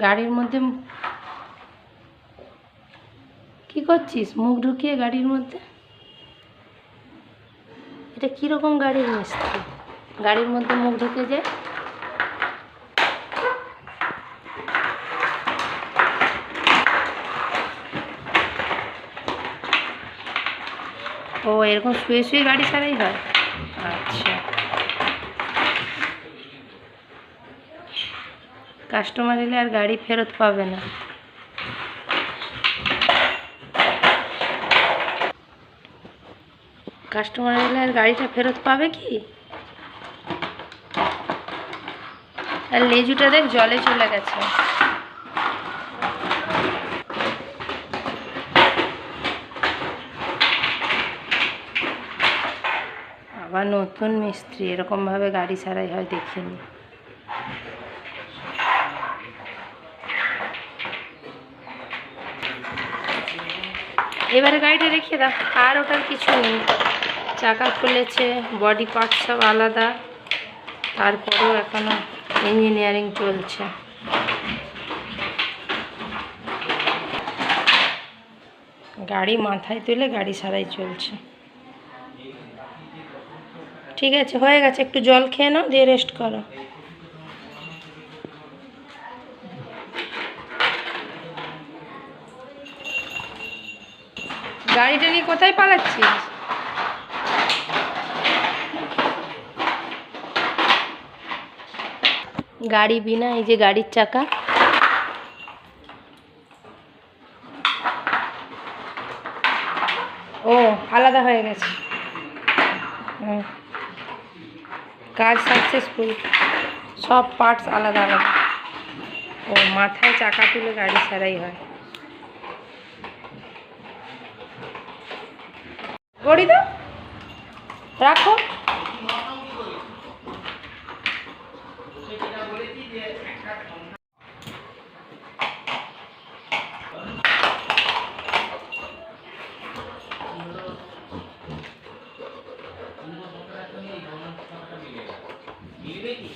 গাড়ির মধ্যে কি করছিস? মুখ ঢুকিয়ে গাড়ির মধ্যে। এটা কীরকম গাড়ির মিস্ত্রি, গাড়ির মধ্যে মুখ ঢুকে যায়? ও এরকম শুয়ে শুয়ে গাড়ি সারাই হয়? আচ্ছা, কাস্টমার এলে আর গাড়ি ফেরত পাবে না। কাস্টমার এলে আর গাড়িটা ফেরত পাবে কি? আর লেজুটা দেখ জলে চলে গেছে। আবার নতুন মিস্ত্রি, এরকমভাবে গাড়ি সারাই হয় দেখিনি। এবারে গাড়িটা রেখে দাও, আর ওটার কিছু নেই। চাকা খুলেছে, বডি পার্ট সব আলাদা, তারপরেও এখনো ইঞ্জিনিয়ারিং চলছে। গাড়ি মাথায় তুলে গাড়ি সারাই চলছে। ঠিক আছে, হয়ে গেছে, একটু জল খেয়ে নাও, দিয়ে রেস্ট করো। গাড়িটা নিয়ে কোথায় পালাচ্ছিস? গাড়ি বিনা, এই যে গাড়ির চাকা। ও আলাদা হয়ে গেছে। কাজ সাকসেসফুল, সব পার্টস আলাদা আলাদা। ও মাথায় চাকা তুলে গাড়ি সারাই হয়। গড়ি দাও, রাখো। মিলবে কি?